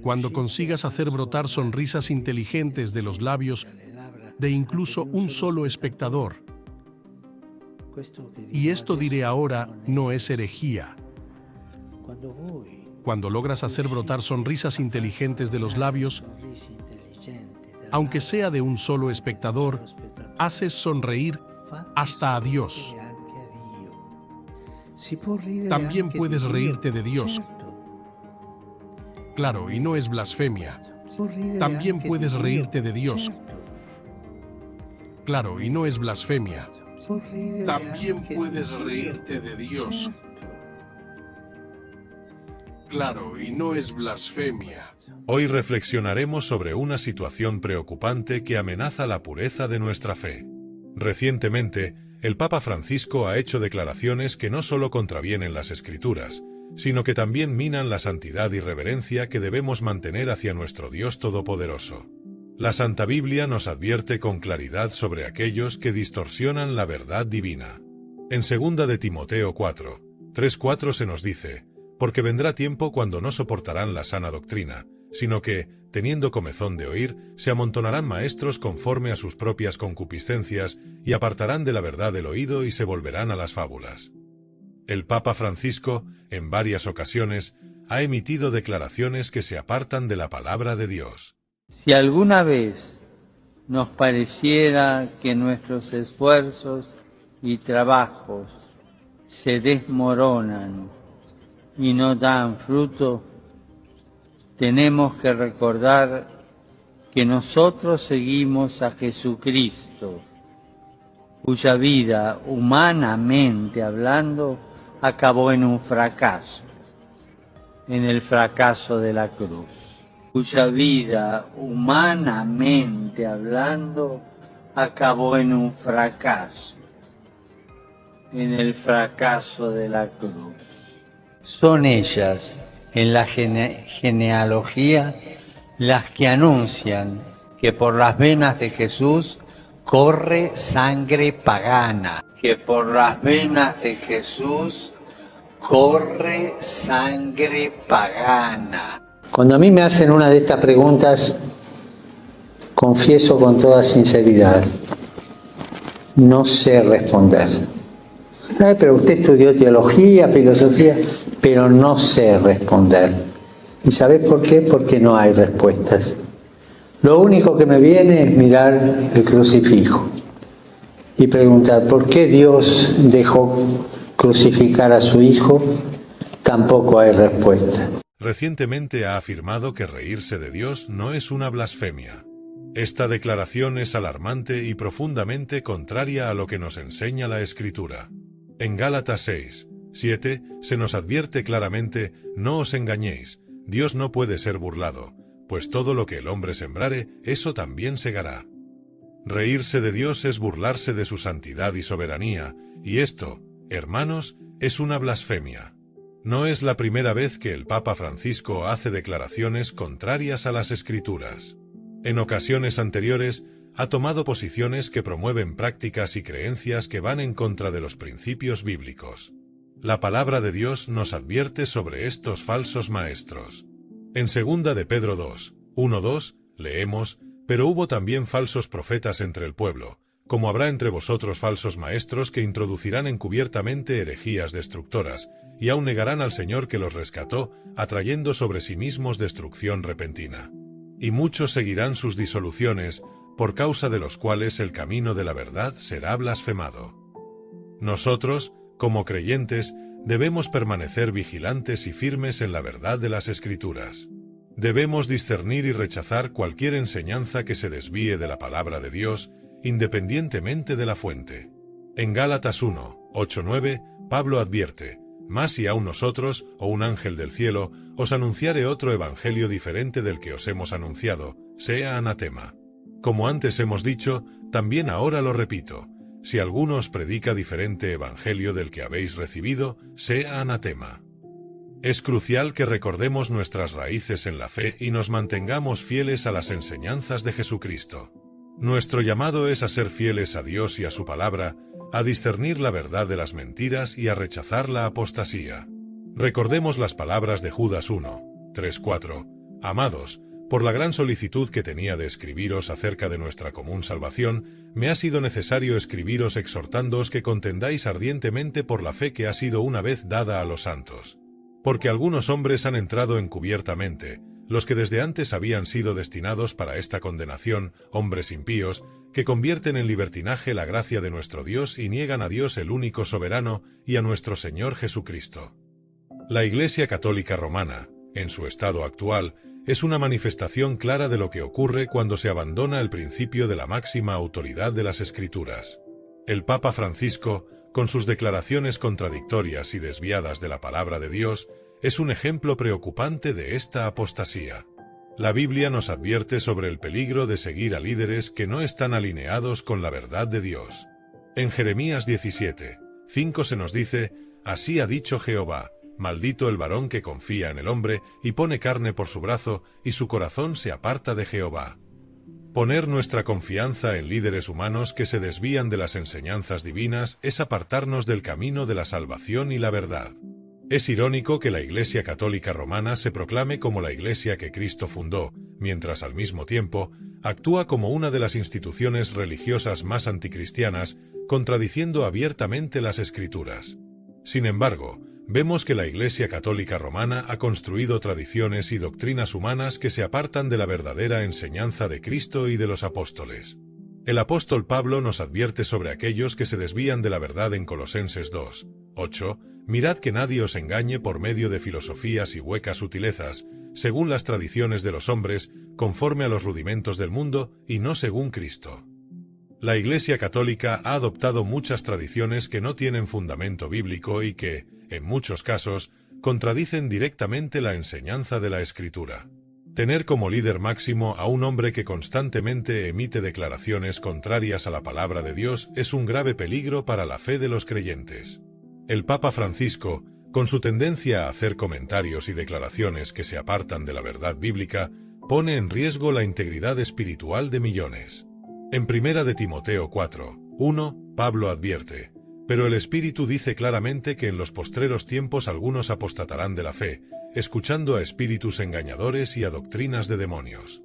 Cuando consigas hacer brotar sonrisas inteligentes de los labios de incluso un solo espectador. Y esto diré ahora, no es herejía. Cuando logras hacer brotar sonrisas inteligentes de los labios, aunque sea de un solo espectador, haces sonreír hasta a Dios. También puedes reírte de Dios. Claro, y no es blasfemia. También puedes reírte de Dios. Claro, y no es blasfemia. También puedes reírte de Dios. Claro, y no es blasfemia. Hoy reflexionaremos sobre una situación preocupante que amenaza la pureza de nuestra fe. Recientemente, el Papa Francisco ha hecho declaraciones que no solo contravienen las Escrituras, sino que también minan la santidad y reverencia que debemos mantener hacia nuestro Dios Todopoderoso. La Santa Biblia nos advierte con claridad sobre aquellos que distorsionan la verdad divina. En 2 de Timoteo 4, 3-4 se nos dice: porque vendrá tiempo cuando no soportarán la sana doctrina, sino que, teniendo comezón de oír, se amontonarán maestros conforme a sus propias concupiscencias, y apartarán de la verdad el oído y se volverán a las fábulas. El Papa Francisco, en varias ocasiones, ha emitido declaraciones que se apartan de la palabra de Dios. Si alguna vez nos pareciera que nuestros esfuerzos y trabajos se desmoronan y no dan fruto, tenemos que recordar que nosotros seguimos a Jesucristo, cuya vida, humanamente hablando, acabó en un fracaso, en el fracaso de la cruz. Cuya vida, humanamente hablando, acabó en un fracaso, en el fracaso de la cruz. Son ellas, en la genealogía, las que anuncian que por las venas de Jesús corre sangre pagana, que por las venas de Jesús corre sangre pagana. Cuando a mí me hacen una de estas preguntas, confieso con toda sinceridad, no sé responder. Pero usted estudió teología, filosofía, pero no sé responder. ¿Y sabes por qué? Porque no hay respuestas. Lo único que me viene es mirar el crucifijo y preguntar por qué Dios dejó crucificar a su Hijo. Tampoco hay respuesta. Recientemente ha afirmado que reírse de Dios no es una blasfemia. Esta declaración es alarmante y profundamente contraria a lo que nos enseña la Escritura. En Gálatas 6, 7, se nos advierte claramente: no os engañéis, Dios no puede ser burlado, pues todo lo que el hombre sembrare, eso también segará. Reírse de Dios es burlarse de su santidad y soberanía, y esto, hermanos, es una blasfemia. No es la primera vez que el Papa Francisco hace declaraciones contrarias a las Escrituras. En ocasiones anteriores, ha tomado posiciones que promueven prácticas y creencias que van en contra de los principios bíblicos. La palabra de Dios nos advierte sobre estos falsos maestros. En 2 de Pedro 2, 1-2, leemos: pero hubo también falsos profetas entre el pueblo, como habrá entre vosotros falsos maestros que introducirán encubiertamente herejías destructoras, y aun negarán al Señor que los rescató, atrayendo sobre sí mismos destrucción repentina. Y muchos seguirán sus disoluciones, por causa de los cuales el camino de la verdad será blasfemado. Nosotros, como creyentes, debemos permanecer vigilantes y firmes en la verdad de las Escrituras. Debemos discernir y rechazar cualquier enseñanza que se desvíe de la palabra de Dios, independientemente de la fuente. En Gálatas 1, 8-9, Pablo advierte: mas si aun nosotros, o un ángel del cielo, os anunciare otro evangelio diferente del que os hemos anunciado, sea anatema. Como antes hemos dicho, también ahora lo repito: si alguno os predica diferente evangelio del que habéis recibido, sea anatema. Es crucial que recordemos nuestras raíces en la fe y nos mantengamos fieles a las enseñanzas de Jesucristo. Nuestro llamado es a ser fieles a Dios y a su palabra, a discernir la verdad de las mentiras y a rechazar la apostasía. Recordemos las palabras de Judas 1, 3-4. Amados, por la gran solicitud que tenía de escribiros acerca de nuestra común salvación, me ha sido necesario escribiros exhortándoos que contendáis ardientemente por la fe que ha sido una vez dada a los santos. Porque algunos hombres han entrado encubiertamente, los que desde antes habían sido destinados para esta condenación, hombres impíos, que convierten en libertinaje la gracia de nuestro Dios y niegan a Dios el único soberano y a nuestro Señor Jesucristo. La Iglesia Católica Romana, en su estado actual, es una manifestación clara de lo que ocurre cuando se abandona el principio de la máxima autoridad de las Escrituras. El Papa Francisco, con sus declaraciones contradictorias y desviadas de la palabra de Dios, es un ejemplo preocupante de esta apostasía. La Biblia nos advierte sobre el peligro de seguir a líderes que no están alineados con la verdad de Dios. En Jeremías 17:5 se nos dice: «Así ha dicho Jehová, maldito el varón que confía en el hombre y pone carne por su brazo, y su corazón se aparta de Jehová». Poner nuestra confianza en líderes humanos que se desvían de las enseñanzas divinas es apartarnos del camino de la salvación y la verdad. Es irónico que la Iglesia Católica Romana se proclame como la Iglesia que Cristo fundó, mientras al mismo tiempo actúa como una de las instituciones religiosas más anticristianas, contradiciendo abiertamente las Escrituras. Sin embargo, vemos que la Iglesia Católica Romana ha construido tradiciones y doctrinas humanas que se apartan de la verdadera enseñanza de Cristo y de los apóstoles. El apóstol Pablo nos advierte sobre aquellos que se desvían de la verdad en Colosenses 2:8, «Mirad que nadie os engañe por medio de filosofías y huecas sutilezas, según las tradiciones de los hombres, conforme a los rudimentos del mundo, y no según Cristo». La Iglesia Católica ha adoptado muchas tradiciones que no tienen fundamento bíblico y que, en muchos casos, contradicen directamente la enseñanza de la Escritura. Tener como líder máximo a un hombre que constantemente emite declaraciones contrarias a la palabra de Dios es un grave peligro para la fe de los creyentes. El Papa Francisco, con su tendencia a hacer comentarios y declaraciones que se apartan de la verdad bíblica, pone en riesgo la integridad espiritual de millones. En 1 de Timoteo 4:1, Pablo advierte: «Pero el Espíritu dice claramente que en los postreros tiempos algunos apostatarán de la fe, escuchando a espíritus engañadores y a doctrinas de demonios».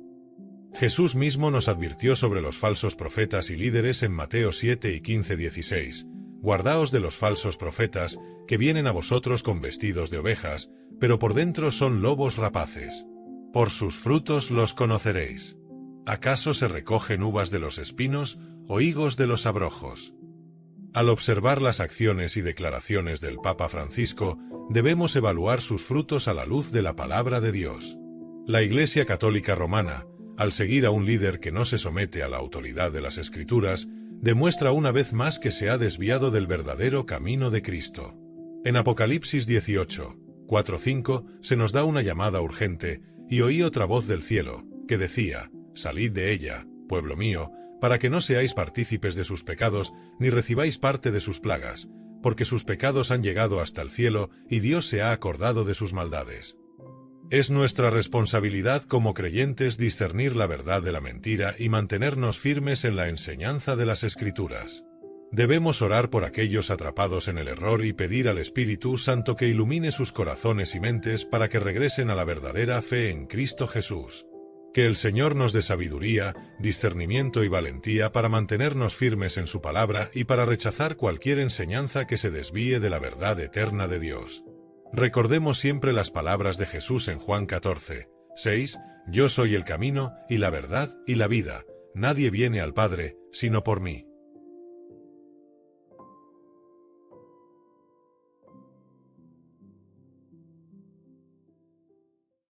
Jesús mismo nos advirtió sobre los falsos profetas y líderes en Mateo 7 y 15:16. «Guardaos de los falsos profetas, que vienen a vosotros con vestidos de ovejas, pero por dentro son lobos rapaces. Por sus frutos los conoceréis. ¿Acaso se recogen uvas de los espinos o higos de los abrojos?». Al observar las acciones y declaraciones del Papa Francisco, debemos evaluar sus frutos a la luz de la palabra de Dios. La Iglesia Católica Romana, al seguir a un líder que no se somete a la autoridad de las Escrituras, demuestra una vez más que se ha desviado del verdadero camino de Cristo. En Apocalipsis 18:4-5 se nos da una llamada urgente: «Y oí otra voz del cielo, que decía: Salid de ella, pueblo mío, para que no seáis partícipes de sus pecados, ni recibáis parte de sus plagas, porque sus pecados han llegado hasta el cielo, y Dios se ha acordado de sus maldades». Es nuestra responsabilidad como creyentes discernir la verdad de la mentira y mantenernos firmes en la enseñanza de las Escrituras. Debemos orar por aquellos atrapados en el error y pedir al Espíritu Santo que ilumine sus corazones y mentes para que regresen a la verdadera fe en Cristo Jesús. Que el Señor nos dé sabiduría, discernimiento y valentía para mantenernos firmes en su palabra y para rechazar cualquier enseñanza que se desvíe de la verdad eterna de Dios. Recordemos siempre las palabras de Jesús en Juan 14:6, «Yo soy el camino, y la verdad, y la vida. Nadie viene al Padre, sino por mí».